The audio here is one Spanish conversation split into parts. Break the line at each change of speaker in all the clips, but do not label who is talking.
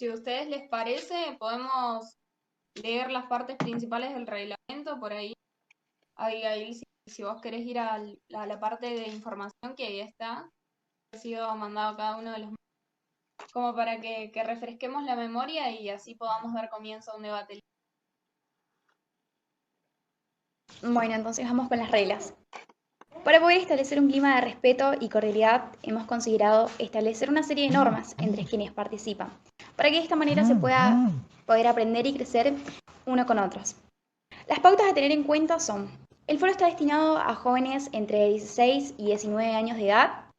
Si a ustedes les parece, podemos leer las partes principales del reglamento por ahí. Ahí si vos querés ir a la parte de información que ahí está, ha sido mandado cada uno de los como para que refresquemos la memoria y así podamos dar comienzo a un debate.
Bueno, entonces vamos con las reglas. Para poder establecer un clima de respeto y cordialidad, hemos considerado establecer una serie de normas entre quienes participan, para que de esta manera se pueda poder aprender y crecer uno con otros. Las pautas a tener en cuenta son: el foro está destinado a jóvenes entre 16 y 19 años de edad.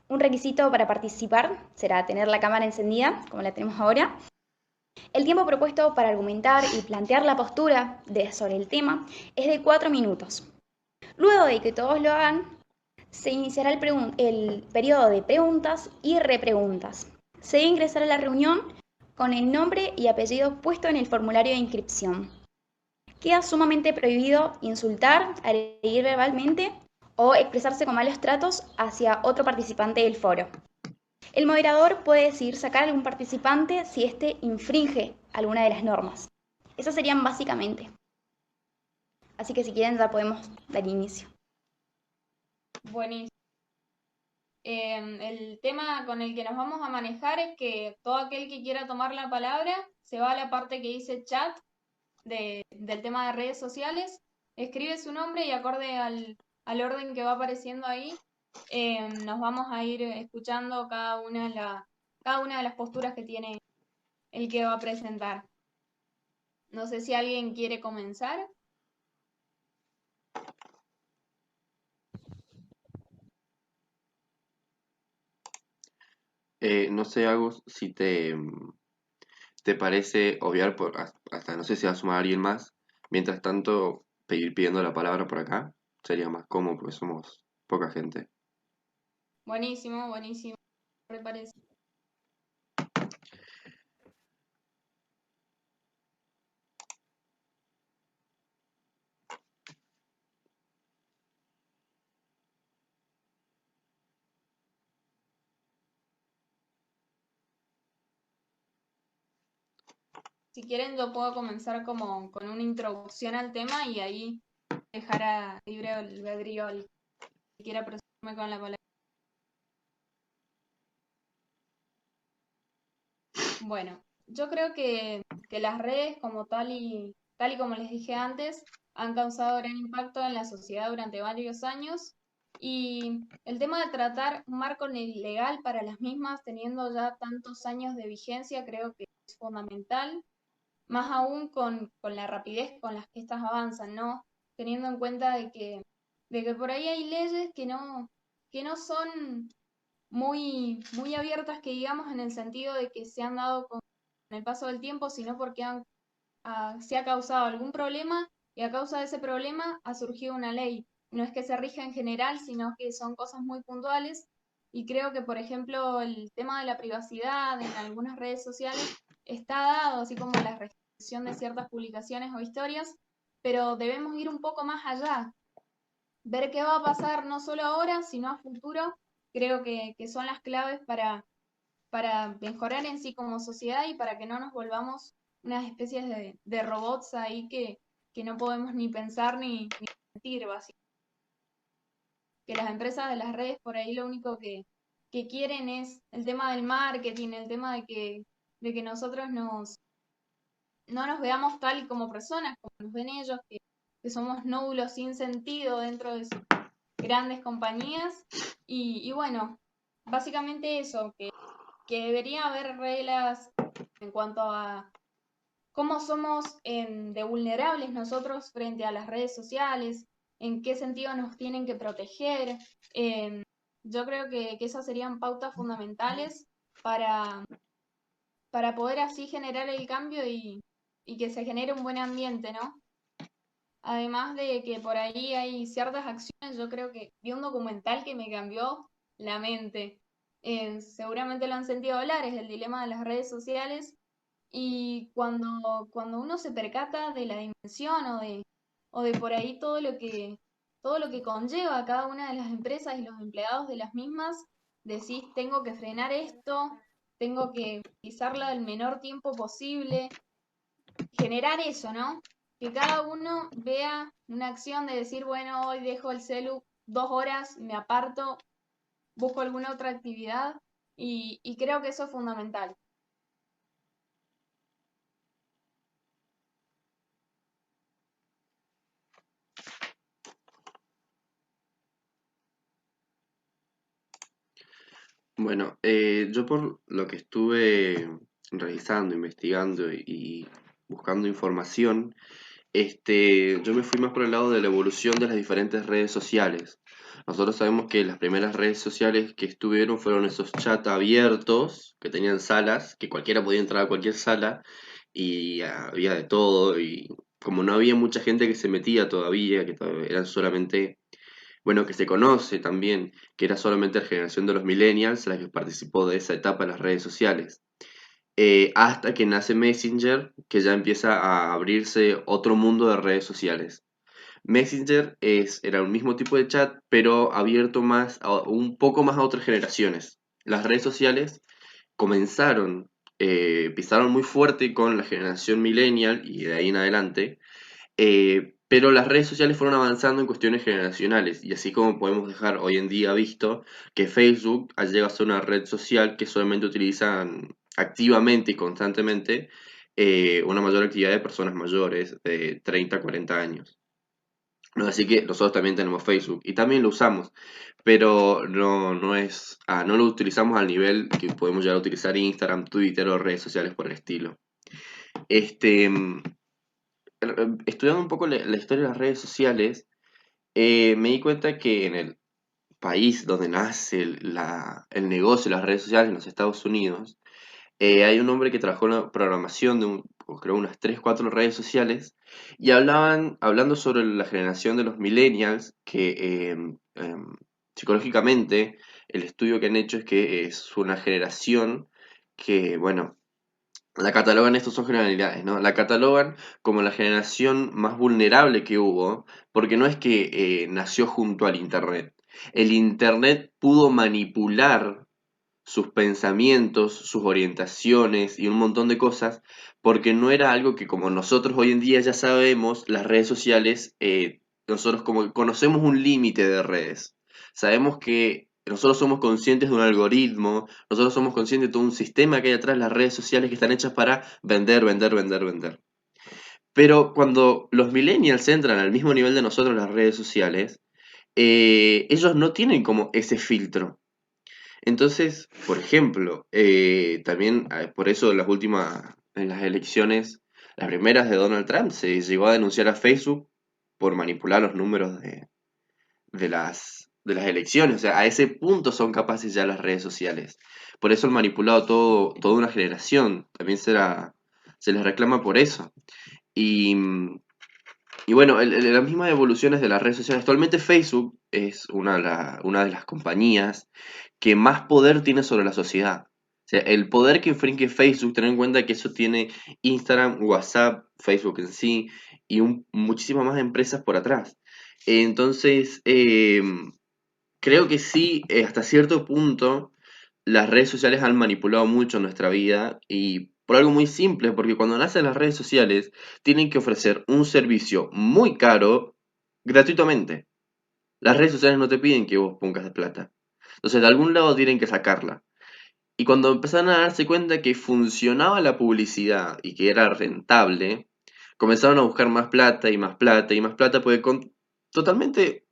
Un requisito para participar será tener la cámara encendida, como la tenemos ahora. El tiempo propuesto para argumentar y plantear la postura sobre el tema es de 4 minutos. Luego de que todos lo hagan, se iniciará el periodo de preguntas y repreguntas. Se debe ingresar a la reunión con el nombre y apellido puesto en el formulario de inscripción. Queda sumamente prohibido insultar, agredir verbalmente o expresarse con malos tratos hacia otro participante del foro. El moderador puede decidir sacar a algún participante si éste infringe alguna de las normas. Esas serían básicamente. Así que si quieren ya podemos dar inicio.
Buenísimo. El tema con el que nos vamos a manejar es que todo aquel que quiera tomar la palabra se va a la parte que dice chat del tema de redes sociales, escribe su nombre y acorde al orden que va apareciendo ahí, nos vamos a ir escuchando cada una de las posturas que tiene el que va a presentar. No sé si alguien quiere comenzar.
No sé, Agus, si te parece obviar hasta no sé si va a sumar alguien más. Mientras tanto, seguir pidiendo la palabra por acá sería más cómodo porque somos poca gente.
Buenísimo, buenísimo, me parece. Si quieren, yo puedo comenzar como con una introducción al tema y ahí dejar a libre albedrío al que quiera presentarme con la palabra. Bueno, yo creo que las redes como tal y como les dije antes, han causado gran impacto en la sociedad durante varios años y el tema de tratar un marco legal para las mismas, teniendo ya tantos años de vigencia, creo que es fundamental, más aún con la rapidez con las que estas avanzan, ¿no? Teniendo en cuenta de que por ahí hay leyes que no son muy abiertas, que digamos, en el sentido de que se han dado con el paso del tiempo, sino porque se ha causado algún problema y a causa de ese problema ha surgido una ley. No es que se rija en general, sino que son cosas muy puntuales. Y creo que, por ejemplo, el tema de la privacidad en algunas redes sociales está dado, así como la restricción de ciertas publicaciones o historias, pero debemos ir un poco más allá, ver qué va a pasar no solo ahora, sino a futuro. Creo que son las claves para mejorar en sí como sociedad y para que no nos volvamos unas especies de robots ahí que no podemos ni pensar ni sentir, básicamente. Que las empresas de las redes por ahí lo único que quieren es el tema del marketing, el tema de que nosotros no nos veamos tal y como personas, como nos ven ellos, que somos nódulos sin sentido dentro de sus grandes compañías. Y bueno, básicamente eso, que debería haber reglas en cuanto a cómo somos de vulnerables nosotros frente a las redes sociales, en qué sentido nos tienen que proteger. Em, yo creo que esas serían pautas fundamentales para, para poder así generar el cambio y que se genere un buen ambiente, ¿no? Además de que por ahí hay ciertas acciones, yo creo que vi un documental que me cambió la mente. Seguramente lo han sentido hablar, es el dilema de las redes sociales. Y cuando uno se percata de la dimensión o de por ahí todo lo que conlleva cada una de las empresas y los empleados de las mismas, decís, tengo que frenar esto, tengo que utilizarla el menor tiempo posible, generar eso, ¿no? Que cada uno vea una acción de decir, bueno, hoy dejo el celu 2 horas, me aparto, busco alguna otra actividad y creo que eso es fundamental.
Bueno, yo por lo que estuve revisando, investigando y buscando información, yo me fui más por el lado de la evolución de las diferentes redes sociales. Nosotros sabemos que las primeras redes sociales que estuvieron fueron esos chats abiertos, que tenían salas, que cualquiera podía entrar a cualquier sala y había de todo. Y como no había mucha gente que se metía todavía, que todavía eran solamente, bueno, que se conoce también, que era solamente la generación de los millennials la que participó de esa etapa de las redes sociales. Hasta que nace Messenger, que ya empieza a abrirse otro mundo de redes sociales. Messenger era un mismo tipo de chat, pero abierto un poco más a otras generaciones. Las redes sociales pisaron muy fuerte con la generación millennial y de ahí en adelante, pero las redes sociales fueron avanzando en cuestiones generacionales, y así como podemos dejar hoy en día visto que Facebook ha llegado a ser una red social que solamente utilizan activamente y constantemente una mayor actividad de personas mayores de 30 a 40 años. ¿No? Así que nosotros también tenemos Facebook y también lo usamos, pero no lo utilizamos al nivel que podemos llegar a utilizar Instagram, Twitter o redes sociales por el estilo. Este, mm, Estudiando un poco la historia de las redes sociales, me di cuenta que en el país donde nace el negocio de las redes sociales, en los Estados Unidos, hay un hombre que trabajó en la programación creo, unas 3 4 redes sociales, y hablando sobre la generación de los millennials, que psicológicamente el estudio que han hecho es que es una generación que, bueno, la catalogan, estos son generalidades, ¿no? La catalogan como la generación más vulnerable que hubo, porque no es que nació junto al Internet. El Internet pudo manipular sus pensamientos, sus orientaciones y un montón de cosas, porque no era algo que como nosotros hoy en día ya sabemos, las redes sociales, nosotros como conocemos un límite de redes, sabemos que nosotros somos conscientes de un algoritmo, nosotros somos conscientes de todo un sistema que hay atrás de las redes sociales que están hechas para vender, vender, vender, vender. Pero cuando los millennials entran al mismo nivel de nosotros en las redes sociales, ellos no tienen como ese filtro. Entonces, por ejemplo, también por eso en las elecciones, las primeras de Donald Trump, se llegó a denunciar a Facebook por manipular los números de las elecciones. O sea, a ese punto son capaces ya las redes sociales. Por eso han manipulado toda una generación. También se les reclama por eso. Y, y bueno, las mismas evoluciones de las redes sociales. Actualmente Facebook es una de las compañías que más poder tiene sobre la sociedad. O sea, el poder que infringe Facebook, tener en cuenta que eso tiene Instagram, WhatsApp, Facebook en sí y muchísimas más empresas por atrás. Entonces, creo que sí, hasta cierto punto, las redes sociales han manipulado mucho nuestra vida y por algo muy simple, porque cuando nacen las redes sociales, tienen que ofrecer un servicio muy caro gratuitamente. Las redes sociales no te piden que vos pongas de plata. Entonces, de algún lado tienen que sacarla. Y cuando empezaron a darse cuenta que funcionaba la publicidad y que era rentable, comenzaron a buscar más plata y más plata y más plata, porque totalmente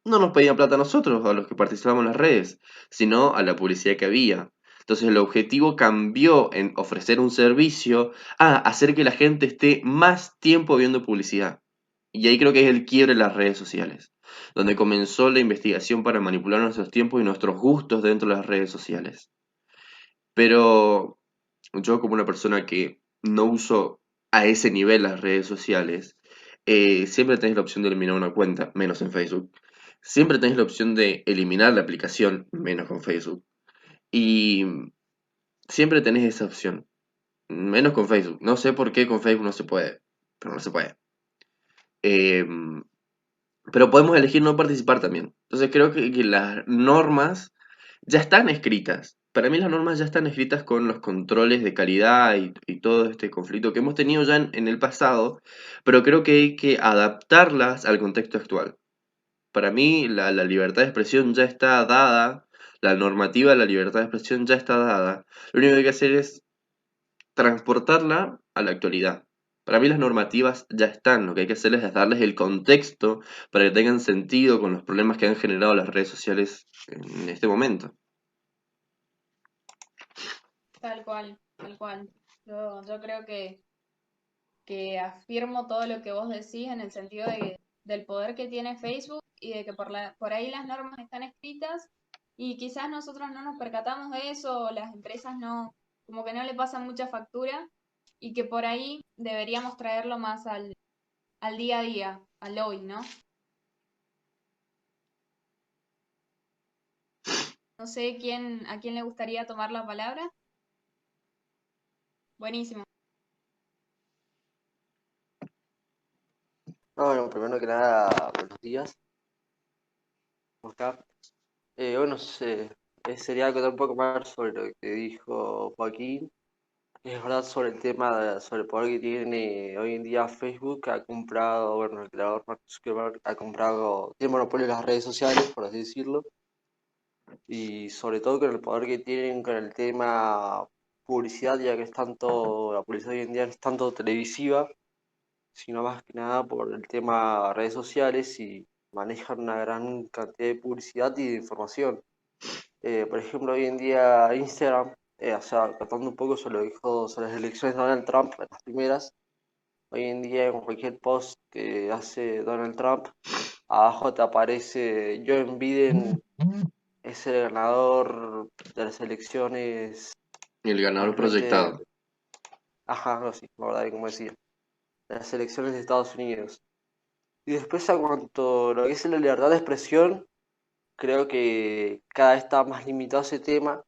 no nos pedían plata a nosotros, a los que participamos en las redes, sino a la publicidad que había. Entonces el objetivo cambió en ofrecer un servicio a hacer que la gente esté más tiempo viendo publicidad. Y ahí creo que es el quiebre de las redes sociales, donde comenzó la investigación para manipular nuestros tiempos y nuestros gustos dentro de las redes sociales. Pero yo como una persona que no uso a ese nivel las redes sociales, siempre tenés la opción de eliminar una cuenta, menos en Facebook. Siempre tenés la opción de eliminar la aplicación, menos con Facebook. Y siempre tenés esa opción, menos con Facebook. No sé por qué con Facebook no se puede, pero no se puede. Em, pero podemos elegir no participar también. Entonces creo que las normas ya están escritas. para mí las normas ya están escritas con los controles de calidad y todo este conflicto que hemos tenido ya en el pasado, pero creo que hay que adaptarlas al contexto actual. Para mí la libertad de expresión ya está dada, la normativa de la libertad de expresión ya está dada. Lo único que hay que hacer es transportarla a la actualidad. Para mí las normativas ya están, lo que hay que hacer es darles el contexto para que tengan sentido con los problemas que han generado las redes sociales en este momento.
Tal cual, tal cual. Yo creo que afirmo todo lo que vos decís en el sentido del poder que tiene Facebook y de que por ahí las normas están escritas y quizás nosotros no nos percatamos de eso, o las empresas no, como que no le pasan mucha factura y que por ahí deberíamos traerlo más al día a día, al hoy, ¿no? No sé a quién le gustaría tomar la palabra. Buenísimo.
No, bueno, primero que nada, buenos días. ¿Cómo está? Bueno, sería contar un poco más sobre lo que dijo Joaquín. Es verdad sobre el tema, sobre el poder que tiene hoy en día Facebook. Ha comprado, bueno, el creador Mark Zuckerberg ha comprado, tiene monopolio en las redes sociales, por así decirlo. Y sobre todo con el poder que tienen con el tema publicidad, ya que es tanto, la publicidad hoy en día no es tanto televisiva, sino más que nada por el tema redes sociales y manejan una gran cantidad de publicidad y de información. Por ejemplo, hoy en día Instagram, o sea, tratando un poco sobre lo que dijo sobre las elecciones de Donald Trump, las primeras, hoy en día en cualquier post que hace Donald Trump, abajo te aparece Joe Biden es el ganador de las elecciones
El ganador
actualmente,
proyectado.
ajá, no sé, la verdad, como decía, de las elecciones de Estados Unidos. Y después, a cuanto a lo que es la libertad de expresión, creo que cada vez está más limitado ese tema,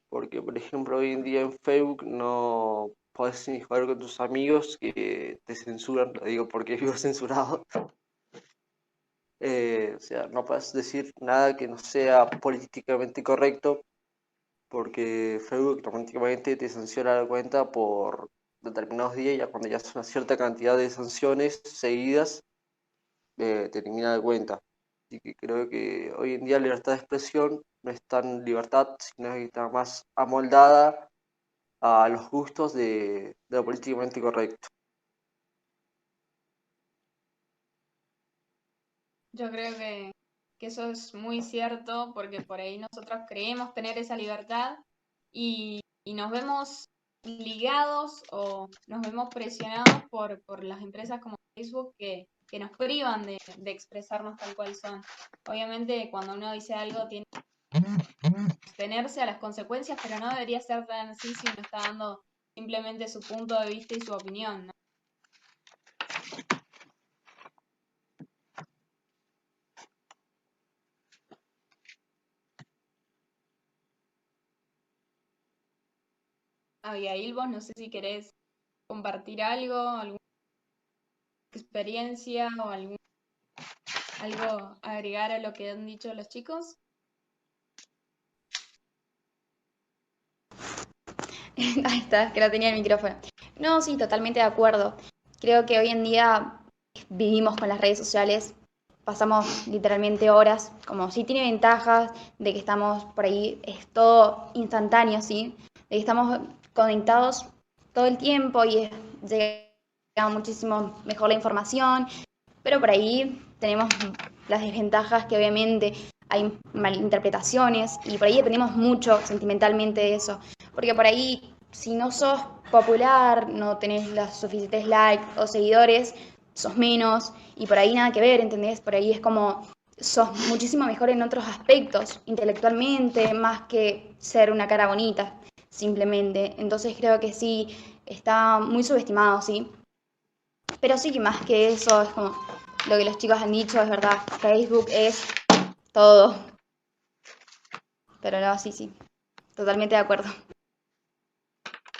porque, por ejemplo, hoy en día en Facebook no podés ni jugar con tus amigos que te censuran, lo digo porque vivo censurado. O sea, no puedes decir nada que no sea políticamente correcto, porque Facebook automáticamente te sanciona la cuenta por determinados días, ya cuando ya es una cierta cantidad de sanciones seguidas, te elimina la cuenta. Así que creo que hoy en día la libertad de expresión no es tan libertad, sino que está más amoldada a los gustos de lo políticamente correcto.
Yo creo que eso es muy cierto porque por ahí nosotros creemos tener esa libertad y nos vemos ligados o nos vemos presionados por las empresas como Facebook que nos privan de expresarnos tal cual son. Obviamente cuando uno dice algo tiene que tenerse a las consecuencias, pero no debería ser tan así si uno está dando simplemente su punto de vista y su opinión, ¿no? Abigail, vos no sé si querés compartir algo, alguna experiencia o algo agregar a lo que han dicho los chicos.
Ahí está, que la tenía el micrófono. No, sí, totalmente de acuerdo. Creo que hoy en día vivimos con las redes sociales, pasamos literalmente horas, como sí tiene ventajas de que estamos por ahí, es todo instantáneo, ¿sí? De que estamos conectados todo el tiempo y llega muchísimo mejor la información, pero por ahí tenemos las desventajas que obviamente hay malinterpretaciones y por ahí dependemos mucho sentimentalmente de eso. Porque por ahí, si no sos popular, no tenés los suficientes likes o seguidores, sos menos y por ahí nada que ver, ¿entendés? Por ahí es como sos muchísimo mejor en otros aspectos, intelectualmente, más que ser una cara bonita, simplemente. Entonces creo que sí, está muy subestimado, ¿sí? Pero sí que más que eso, es como lo que los chicos han dicho, es verdad, Facebook es todo. Pero no, sí, sí, totalmente de acuerdo.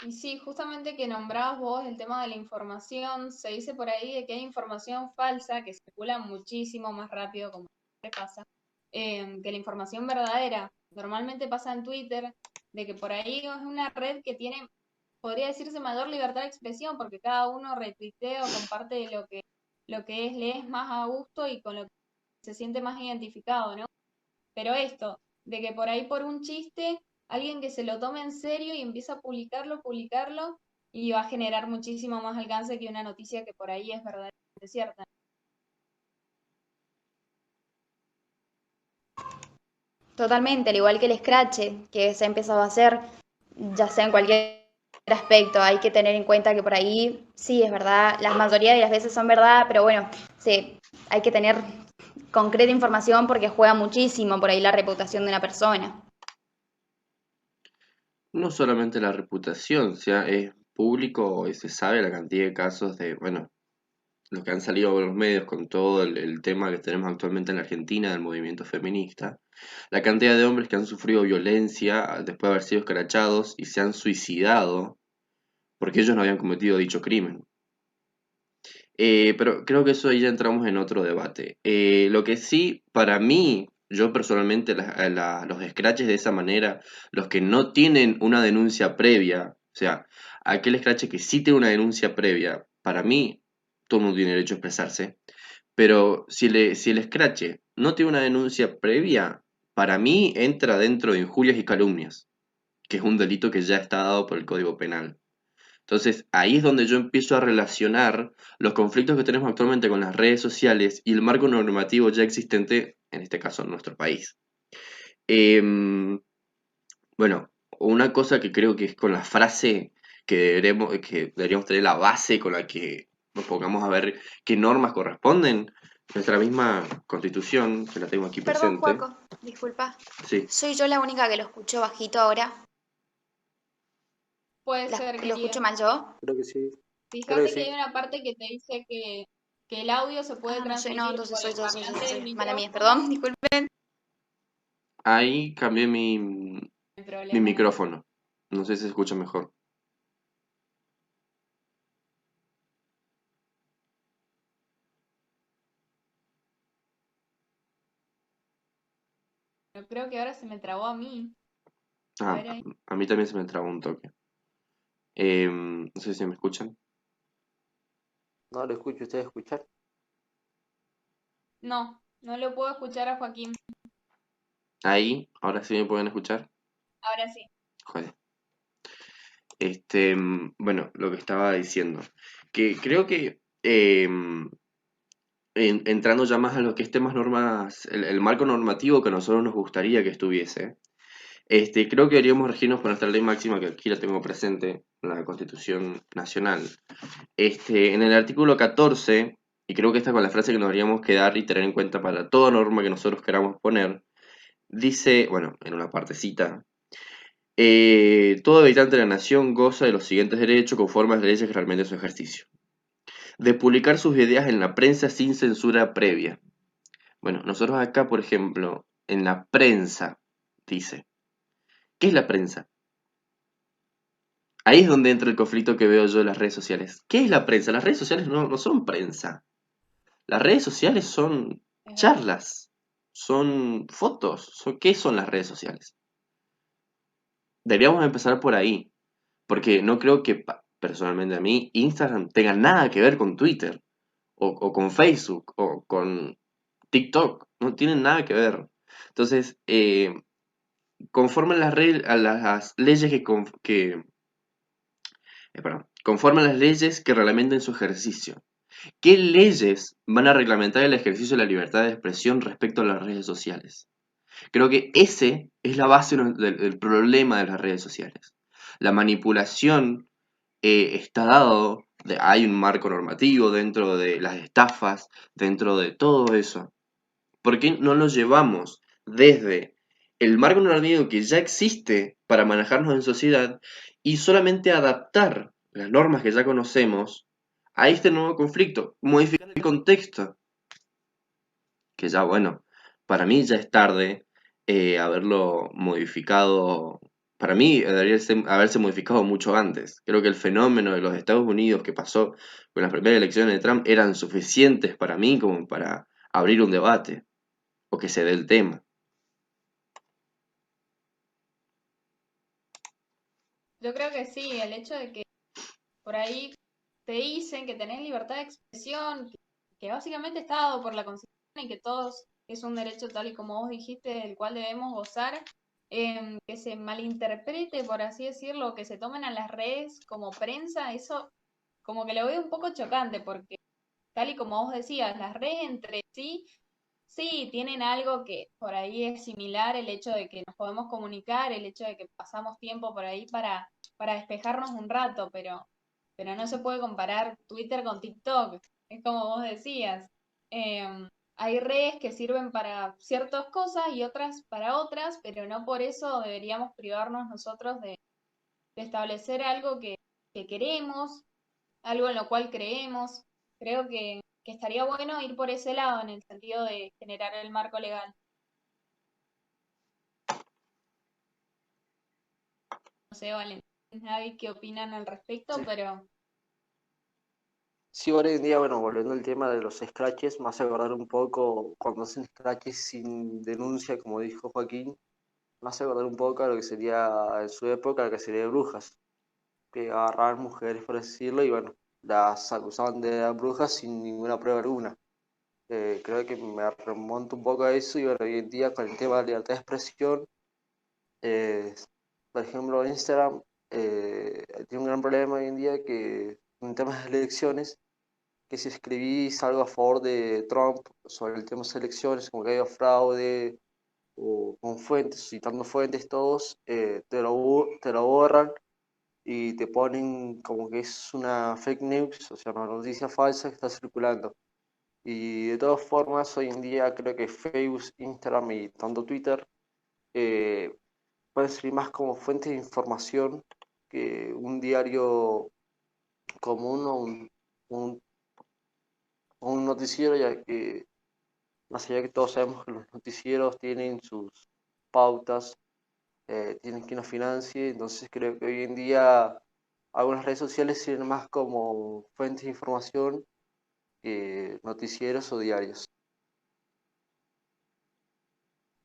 Y sí, justamente que nombrabas vos el tema de la información, se dice por ahí de que hay información falsa que circula muchísimo más rápido, como siempre pasa, que la información verdadera. normalmente pasa en Twitter, de que por ahí es una red que tiene, podría decirse, mayor libertad de expresión, porque cada uno retuitea o comparte lo que es, le es más a gusto y con lo que se siente más identificado, ¿no? Pero esto, de que por ahí por un chiste, alguien que se lo tome en serio y empieza a publicarlo, y va a generar muchísimo más alcance que una noticia que por ahí es verdaderamente cierta.
Totalmente, al igual que el Scratch, que se ha empezado a hacer, ya sea en cualquier aspecto, hay que tener en cuenta que por ahí, sí, es verdad, la mayoría de las veces son verdad, pero bueno, sí, hay que tener concreta información porque juega muchísimo por ahí la reputación de una persona.
No solamente la reputación, o sea, es público y se sabe la cantidad de casos de, bueno, los que han salido por los medios con todo el tema que tenemos actualmente en la Argentina del movimiento feminista, la cantidad de hombres que han sufrido violencia después de haber sido escrachados y se han suicidado porque ellos no habían cometido dicho crimen. Pero creo que eso ahí ya entramos en otro debate. Lo que sí, para mí, yo personalmente, los scratches de esa manera, los que no tienen una denuncia previa, o sea, aquel scratch que sí tiene una denuncia previa, para mí, todo el mundo tiene derecho a expresarse, pero si el scratch no tiene una denuncia previa, para mí entra dentro de injurias y calumnias, que es un delito que ya está dado por el Código Penal. Entonces, ahí es donde yo empiezo a relacionar los conflictos que tenemos actualmente con las redes sociales y el marco normativo ya existente, en este caso en nuestro país. Em, bueno, una cosa que creo que es con la frase que deberíamos tener la base con la que nos pongamos a ver qué normas corresponden, nuestra misma constitución, que la tengo aquí
Perdón,
presente.
Joaco, disculpa.
Sí.
¿Soy yo la única que lo escucho bajito ahora?
Puede ser,
¿Lo
querida.
escucho mal yo?
Creo que sí. Creo que
Fíjate que hay
sí.
una parte que te dice que el audio se puede
Ah, no sé, no,
transmitir
entonces
por
soy
el
yo,
parlante del
mala mía, perdón,
micrófono.
disculpe.
Ahí cambié
No hay
mi
problema, no hay problema.
micrófono. No sé si se escucha mejor.
Pero creo que ahora se me trabó a mí. A
Ah,
ver ahí.
a mí también se me trabó un toque. No sé si me escuchan.
No lo escucho, ¿ustedes escuchan?
No, no lo puedo escuchar a Joaquín.
Ahí, ahora sí me pueden escuchar.
Ahora sí.
Joder. Bueno, lo que estaba diciendo. Que creo que entrando ya más a lo que es temas normas, el marco normativo que a nosotros nos gustaría que estuviese, creo que deberíamos regirnos por nuestra ley máxima, que aquí la tengo presente, la Constitución Nacional. En el artículo 14, y creo que esta con la frase que nos deberíamos quedar y tener en cuenta para toda norma que nosotros queramos poner, dice, bueno, en una partecita, todo habitante de la nación goza de los siguientes derechos conforme a las leyes que realmente su ejercicio. De publicar sus ideas en la prensa sin censura previa. Bueno, nosotros acá, por ejemplo, en la prensa, dice, ¿qué es la prensa? Ahí es donde entra el conflicto que veo yo de las redes sociales. ¿Qué es la prensa? Las redes sociales no son prensa. Las redes sociales son
Es verdad.
charlas, son fotos. ¿Qué son las redes sociales? Deberíamos empezar por ahí, porque no creo que personalmente a mí Instagram tenga nada que ver con Twitter, o con Facebook, o con TikTok. No tienen nada que ver. Entonces, conforme a las leyes conforme a las leyes que reglamenten su ejercicio. ¿Qué leyes van a reglamentar el ejercicio de la libertad de expresión respecto a las redes sociales? Creo que ese es la base del problema de las redes sociales. La manipulación está dado, hay un marco normativo dentro de las estafas, dentro de todo eso. ¿Por qué no lo llevamos desde el marco normativo que ya existe para manejarnos en sociedad y solamente adaptar las normas que ya conocemos a este nuevo conflicto? Modificar el contexto, que ya, bueno, para mí ya es tarde haberlo modificado. Para mí debería haberse modificado mucho antes. Creo que el fenómeno de los Estados Unidos que pasó con las primeras elecciones de Trump eran suficientes para mí como para abrir un debate o que se dé el tema.
Yo creo que sí, el hecho de que por ahí te dicen que tenés libertad de expresión, que básicamente está dado por la Constitución y que todos es un derecho tal y como vos dijiste, del cual debemos gozar, que se malinterprete, por así decirlo, que se tomen a las redes como prensa, eso como que lo veo un poco chocante, porque tal y como vos decías, las redes entre sí, sí, tienen algo que por ahí es similar, el hecho de que nos podemos comunicar, el hecho de que pasamos tiempo por ahí para despejarnos un rato, pero no se puede comparar Twitter con TikTok, es como vos decías. Hay redes que sirven para ciertas cosas y otras para otras, pero no por eso deberíamos privarnos nosotros de establecer algo que queremos, algo en lo cual creemos. Creo que estaría bueno ir por ese lado en el sentido de generar el marco legal. No sé, Valentín, Javi, qué opinan al respecto,
Sí.
pero
Sí, hoy en día, bueno, volviendo al tema de los scratches, me hace acordar un poco cuando hacen scratches sin denuncia, como dijo Joaquín, me hace acordar un poco a lo que sería en su época, lo que sería de brujas, que agarraban mujeres, por decirlo, y bueno, las acusaban de brujas sin ninguna prueba alguna. Creo que me remonto un poco a eso y bueno, hoy en día con el tema de la libertad de expresión, eh, por ejemplo, Instagram tiene un gran problema hoy en día que en temas de elecciones, que si escribís algo a favor de Trump sobre el tema de elecciones, como que haya fraude o con fuentes, citando fuentes todos, te lo borran y te ponen como que es una fake news, o sea, una noticia falsa que está circulando. Y de todas formas, hoy en día creo que Facebook, Instagram y tanto Twitter eh, pueden servir más como fuente de información que un diario común un, o un noticiero, ya que más allá que todos sabemos que los noticieros tienen sus pautas, tienen quien los financie, entonces creo que hoy en día algunas redes sociales sirven más como fuentes de información que noticieros o diarios.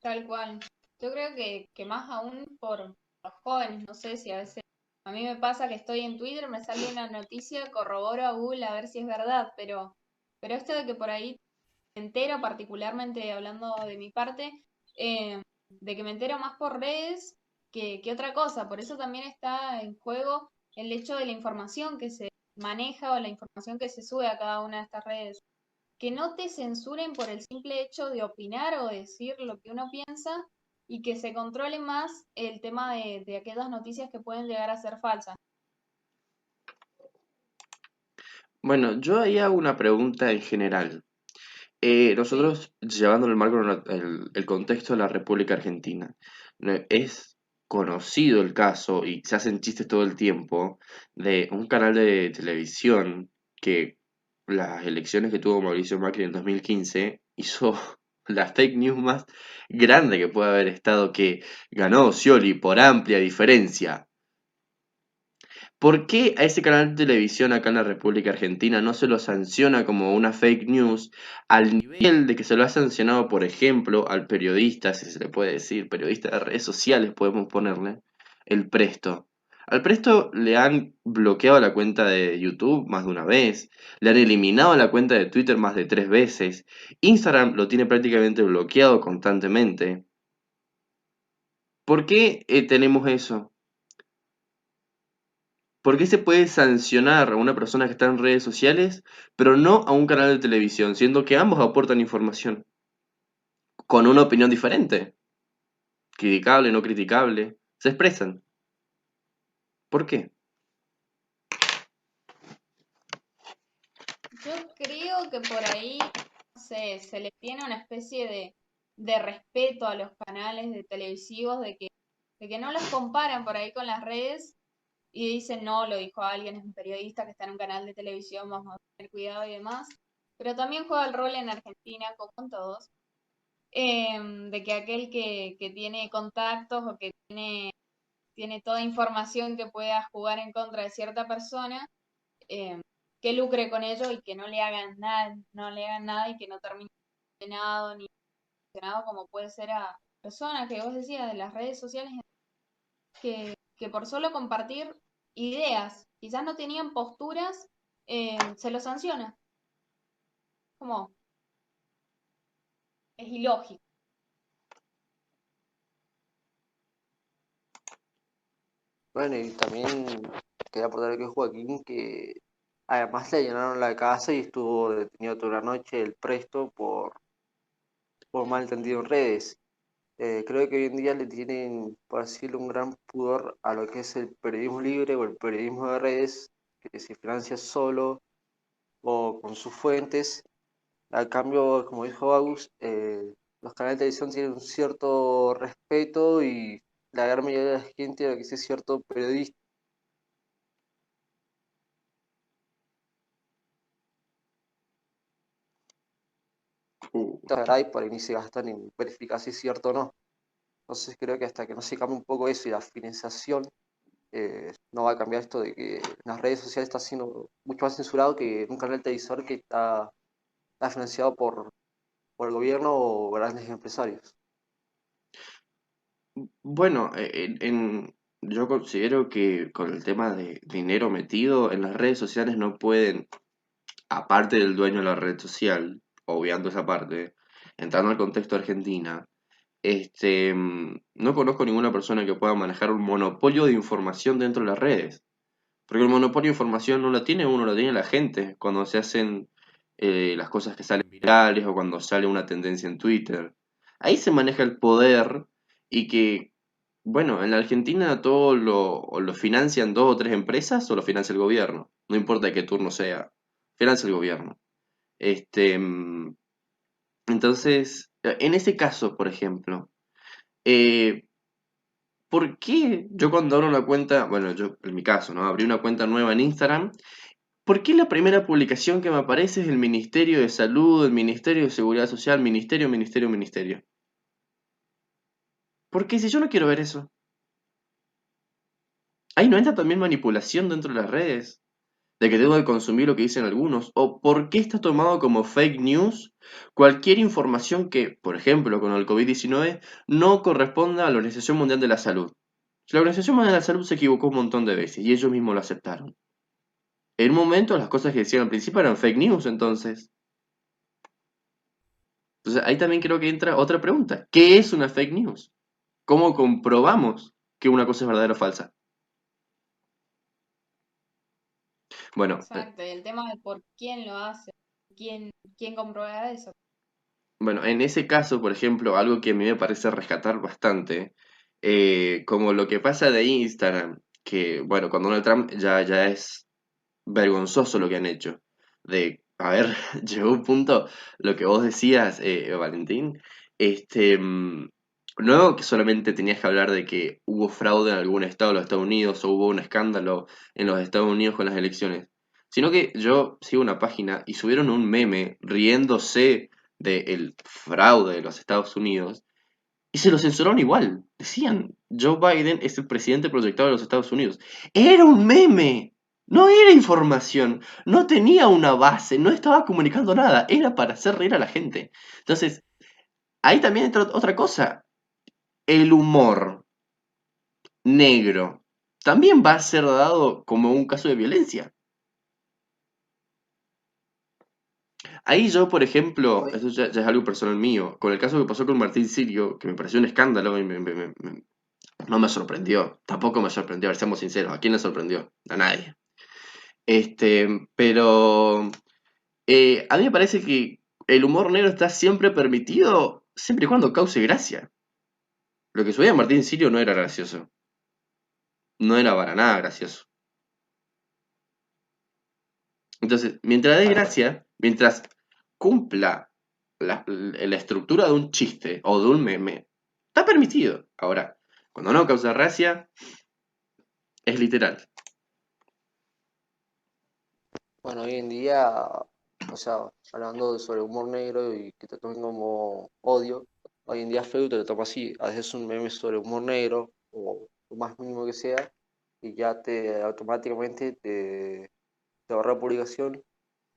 tal cual. Yo creo que más aún por los jóvenes, no sé si a veces a mí me pasa que estoy en Twitter, me sale una noticia, corroboro a Google a ver si es verdad, pero esto de que por ahí me entero, particularmente hablando de mi parte, de que me entero más por redes que otra cosa. Por eso también está en juego el hecho de la información que se maneja o la información que se sube a cada una de estas redes. Que no te censuren por el simple hecho de opinar o decir lo que uno piensa y que se controle más el tema de aquellas noticias que pueden llegar a ser falsas.
Bueno, yo ahí hago una pregunta en general.
¿Sí?
Nosotros, llevando el marco, el contexto de la República Argentina, ¿no? Es conocido el caso y se hacen chistes todo el tiempo de un canal de televisión que las elecciones que tuvo Mauricio Macri en 2015 hizo la fake news más grande que puede haber estado, que ganó Scioli por amplia diferencia. ¿Por qué a ese canal de televisión acá en la República Argentina no se lo sanciona como una fake news al nivel de que se lo ha sancionado, por ejemplo, al periodista, si se le puede decir, periodista de redes sociales podemos ponerle, el Presto? Al Presto le han bloqueado la cuenta de YouTube más de una vez, le han eliminado la cuenta de Twitter más de 3 veces, Instagram lo tiene prácticamente bloqueado constantemente. ¿Por qué tenemos eso? ¿Por qué se puede sancionar a una persona que está en redes sociales, pero no a un canal de televisión, siendo que ambos aportan información con una opinión diferente? Criticable, no criticable, se expresan. ¿Por qué?
Yo creo que por ahí, no sé, se les tiene una especie de respeto a los canales de televisivos, de que no los comparan por ahí con las redes y dicen, no, lo dijo alguien, es un periodista que está en un canal de televisión, vamos a tener cuidado y demás. Pero también juega el rol en Argentina, como en todos, de que aquel que tiene contactos o que tiene toda información que pueda jugar en contra de cierta persona, eh, que lucre con ello y que no le hagan nada, no le hagan nada y que no termine condenado ni sancionado como puede ser a personas que vos decías de las redes sociales que por solo compartir ideas, quizás no tenían posturas, se los sanciona. Como, es ilógico.
Bueno, y también quería aportar que Joaquín, que además le llenaron la casa y estuvo detenido toda la noche el Presto por malentendido en redes. Creo que hoy en día le tienen, por así decirlo, un gran pudor a lo que es el periodismo libre o el periodismo de redes, que se financia solo o con sus fuentes. Al cambio, como dijo Agus, los canales de televisión tienen un cierto respeto y la gran mayoría de la gente lo que es cierto periodista,
Uh,
y por ahí ni se gastan en verificar si es cierto o no. Entonces creo que hasta que no se cambie un poco eso y la financiación, no va a cambiar esto de que las redes sociales está siendo mucho más censurado que un canal televisor que está financiado por el gobierno o grandes empresarios.
Bueno, yo considero que con el tema de dinero metido en las redes sociales no pueden, aparte del dueño de la red social, obviando esa parte, entrando al contexto de Argentina, no conozco ninguna persona que pueda manejar un monopolio de información dentro de las redes. Porque el monopolio de información no la tiene uno, la tiene la gente. Cuando se hacen las cosas que salen virales o cuando sale una tendencia en Twitter. Ahí se maneja el poder y que, bueno, en la Argentina todo o lo financian dos o tres empresas o lo financia el gobierno. No importa de qué turno sea, financia el gobierno. Este, mm, entonces, en ese caso, por ejemplo, eh, ¿por qué yo cuando abro una cuenta, bueno, yo en mi caso, ¿no? Abrí una cuenta nueva en Instagram. ¿Por qué la primera publicación que me aparece es el Ministerio de Salud, el Ministerio de Seguridad Social, Ministerio, Ministerio, Ministerio? Porque si yo no quiero ver eso, ahí no entra también manipulación dentro de las redes, de que tengo que consumir lo que dicen algunos, o por qué está tomado como fake news cualquier información que, por ejemplo, con el COVID-19, no corresponda a la Organización Mundial de la Salud. La Organización Mundial de la Salud se equivocó un montón de veces y ellos mismos lo aceptaron. En un momento las cosas que decían al principio eran fake news, entonces. Entonces ahí también creo que entra otra pregunta. ¿Qué es una fake news? ¿Cómo comprobamos que una cosa es verdadera o falsa? Bueno,
Exacto, y el tema de por quién lo hace, quién comprueba eso.
bueno, en ese caso, por ejemplo, algo que a mí me parece rescatar bastante, como lo que pasa de Instagram, que bueno, con Donald Trump ya es vergonzoso lo que han hecho. A ver, llegó un punto, lo que vos decías, Valentín, este, mm, no que solamente tenías que hablar de que hubo fraude en algún estado de los Estados Unidos o hubo un escándalo en los Estados Unidos con las elecciones, sino que yo sigo una página y subieron un meme riéndose del fraude de los Estados Unidos y se lo censuraron igual. Decían, Joe Biden es el presidente proyectado de los Estados Unidos. Era un meme, no era información, no tenía una base, no estaba comunicando nada, era para hacer reír a la gente. Entonces, ahí también entra otra cosa. El humor negro también va a ser dado como un caso de violencia. Ahí yo, por ejemplo,
Oye,
eso ya es algo personal mío, con el caso que pasó con Martín Sirio, que me pareció un escándalo y no me sorprendió, tampoco me sorprendió, a ver, seamos sinceros, ¿a quién le sorprendió? A nadie. Pero a mí me parece que el humor negro está siempre permitido, siempre y cuando cause gracia. Lo que subía Martín Sirio no era gracioso, no era para nada gracioso. Entonces, mientras dé gracia, mientras cumpla la estructura de un chiste o de un meme, está permitido. Ahora, cuando no causa gracia, es literal.
bueno, hoy en día, o sea, hablando sobre humor negro y que te tomen como odio, hoy en día Facebook te lo toma así, haces un meme sobre humor negro o lo más mínimo que sea y ya te automáticamente te borra publicación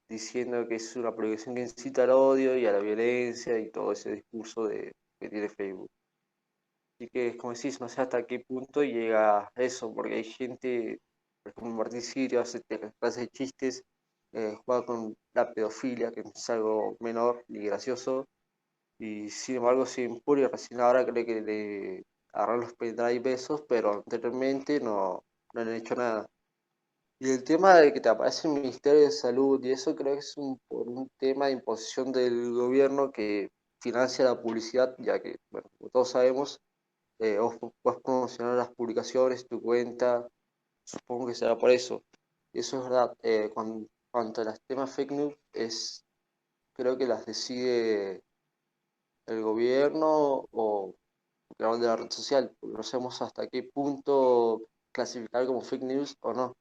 diciendo que es una publicación que incita al odio y a la violencia y todo ese discurso que tiene Facebook. Así que, como decís, no sé hasta qué punto llega eso, porque hay gente, como Martín Sirio, hace clases de chistes, juega con la pedofilia, que es algo menor y gracioso, y sin embargo se impune y recién ahora cree que le agarran los pendrive besos, pero anteriormente no le han hecho nada. Y el tema de que te aparece el Ministerio de Salud y eso creo que es por un tema de imposición del gobierno que financia la publicidad, ya que, bueno, como todos sabemos, vos puedes promocionar las publicaciones, tu cuenta, supongo que será por eso. Y eso es verdad. Cuanto a los temas fake news, creo que las decide el gobierno o el creador de la red social, porque no sabemos hasta qué punto clasificar como fake news o no.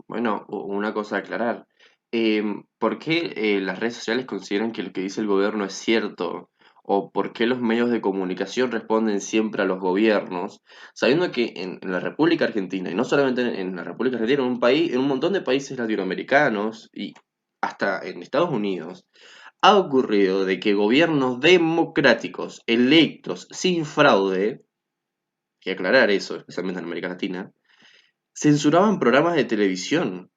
Bueno, una cosa a aclarar. ¿Por qué las redes sociales consideran que lo que dice el gobierno es cierto? ¿O por qué los medios de comunicación responden siempre a los gobiernos? Sabiendo que en la República Argentina, y no solamente en la República Argentina, en un montón de países latinoamericanos y hasta en Estados Unidos, ha ocurrido de que gobiernos democráticos, electos, sin fraude, hay que aclarar eso, especialmente en América Latina, censuraban programas de televisión.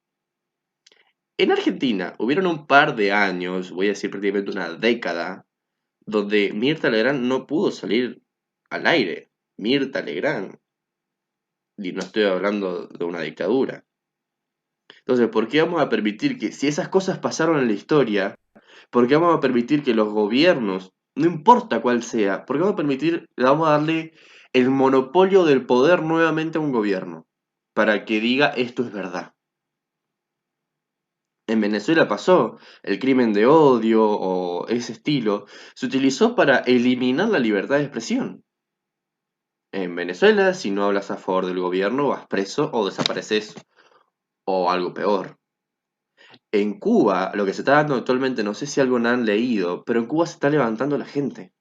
En Argentina hubieron un par de años, voy a decir prácticamente una década, donde Mirta Legrand no pudo salir al aire. Mirta Legrand. Y no estoy hablando de una dictadura. Entonces, ¿por qué vamos a permitir que, si esas cosas pasaron en la historia, por qué vamos a permitir que los gobiernos, no importa cuál sea, por qué vamos a permitir, le vamos a darle el monopolio del poder nuevamente a un gobierno? Para que diga esto es verdad. En Venezuela pasó, el crimen de odio o ese estilo se utilizó para eliminar la libertad de expresión. En Venezuela, si no hablas a favor del gobierno, vas preso o desapareces, o algo peor. En Cuba, lo que se está dando actualmente, no sé si algo no han leído, pero en Cuba se está levantando la gente.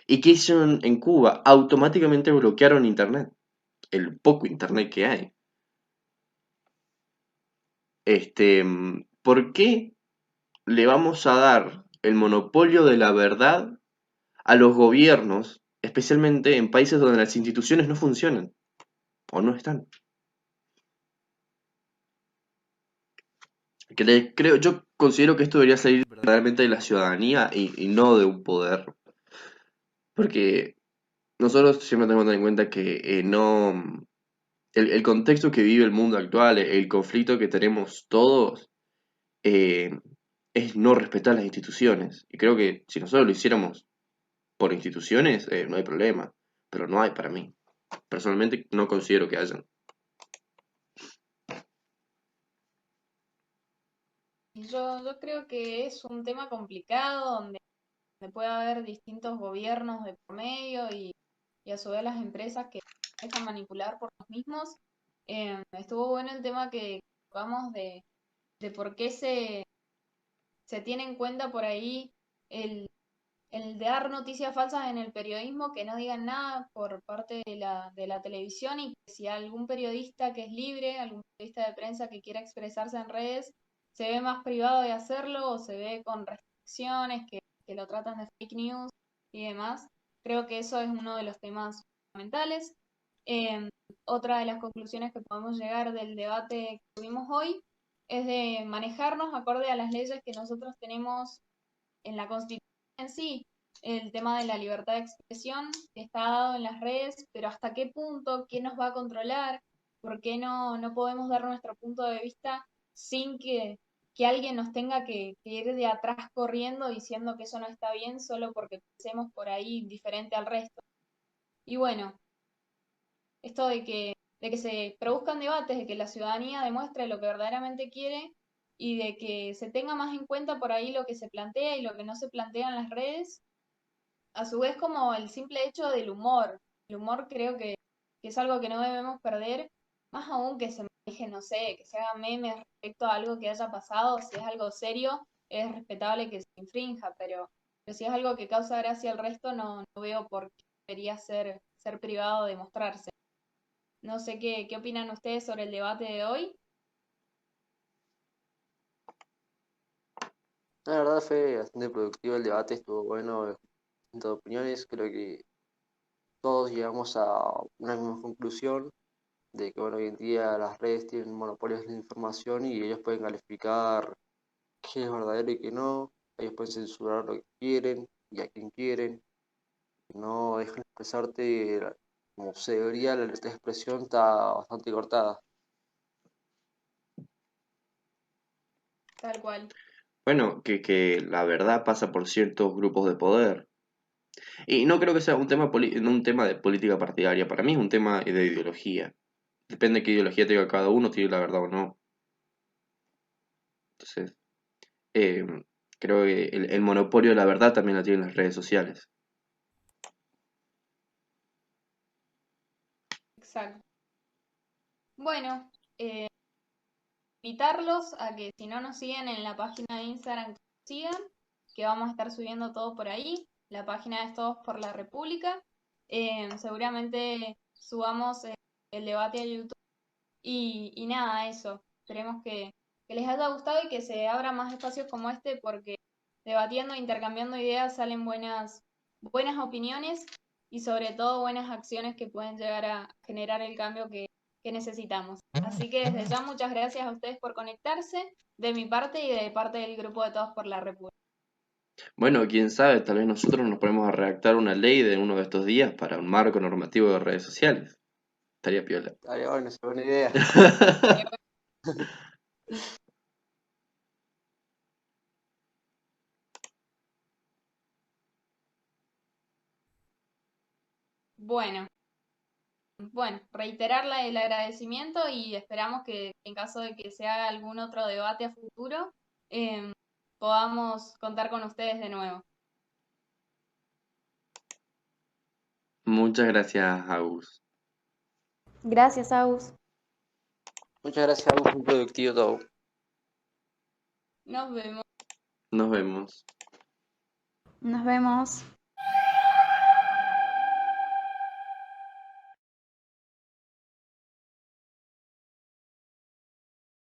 ¿Y qué hicieron en Cuba? Automáticamente bloquearon Internet, el poco Internet que hay. ¿Por qué le vamos a dar el monopolio de la verdad a los gobiernos, especialmente en países donde las instituciones no funcionan o no están? Yo considero que esto debería salir verdaderamente de la ciudadanía y no de un poder, porque nosotros siempre tenemos que tener en cuenta que no, el contexto que vive el mundo actual, el conflicto que tenemos todos, eh, es no respetar las instituciones. Y creo que si nosotros lo hiciéramos por instituciones, no hay problema, pero no hay para mí. Personalmente no considero que hayan.
Yo creo que es un tema complicado donde puede haber distintos gobiernos de por medio y a su vez las empresas que se dejan manipular por los mismos. Estuvo bueno el tema que tocamos de por qué se tiene en cuenta por ahí el de dar noticias falsas en el periodismo, que no digan nada por parte de la televisión y que si algún periodista que es libre, algún periodista de prensa que quiera expresarse en redes, se ve más privado de hacerlo o se ve con restricciones que lo tratan de fake news y demás. Creo que eso es uno de los temas fundamentales. Eh, Otra de las conclusiones que podemos llegar del debate que tuvimos hoy es de manejarnos acorde a las leyes que nosotros tenemos en la Constitución en sí, el tema de la libertad de expresión que está dado en las redes, pero hasta qué punto, quién nos va a controlar, por qué no podemos dar nuestro punto de vista sin que alguien nos tenga que ir de atrás corriendo diciendo que eso no está bien solo porque pensemos por ahí diferente al resto. Y bueno, esto de que se produzcan debates, de que la ciudadanía demuestre lo que verdaderamente quiere y de que se tenga más en cuenta por ahí lo que se plantea y lo que no se plantea en las redes, a su vez como el simple hecho del humor. El humor creo que es algo que no debemos perder, más aún que se maneje, no sé, que se hagan memes respecto a algo que haya pasado, si es algo serio, es respetable que se infrinja, pero si es algo que causa gracia al resto, no veo por qué debería ser privado de mostrarse. No sé qué opinan ustedes sobre el debate de hoy.
La verdad fue bastante productivo el debate, estuvo bueno, distintas opiniones, creo que todos llegamos a una misma conclusión de que bueno, hoy en día las redes tienen monopolios de la información y ellos pueden calificar qué es verdadero y qué no, ellos pueden censurar lo que quieren y a quien quieren, no dejan expresarte como se debería, la libertad de expresión está bastante cortada.
Tal cual.
Bueno, que la verdad pasa por ciertos grupos de poder. Y no creo que sea un tema, un tema de política partidaria, para mí es un tema de ideología. Depende de qué ideología tenga cada uno, tiene la verdad o no. Entonces, eh, creo que el monopolio de la verdad también la tienen las redes sociales.
Exacto. Bueno, invitarlos a que si no nos siguen en la página de Instagram, que nos sigan, que vamos a estar subiendo todo por ahí. La página es Todos por la República. Seguramente subamos el debate a YouTube. Y nada, eso. Esperemos que les haya gustado y que se abran más espacios como este porque debatiendo, intercambiando ideas salen buenas opiniones y sobre todo buenas acciones que pueden llegar a generar el cambio que necesitamos. Así que desde ya muchas gracias a ustedes por conectarse, de mi parte y de parte del grupo de Todos por la República.
Bueno, quién sabe, tal vez nosotros nos ponemos a redactar una ley de uno de estos días para un marco normativo de redes sociales. Estaría piola.
Estaría bueno, es buena idea.
Bueno, bueno, reiterarle el agradecimiento y esperamos que en caso de que se haga algún otro debate a futuro, eh, podamos contar con ustedes de nuevo.
Muchas gracias, Agus.
Gracias, Agus.
Muchas gracias, algo muy productivo todo.
Nos vemos.
Nos vemos.
Nos vemos.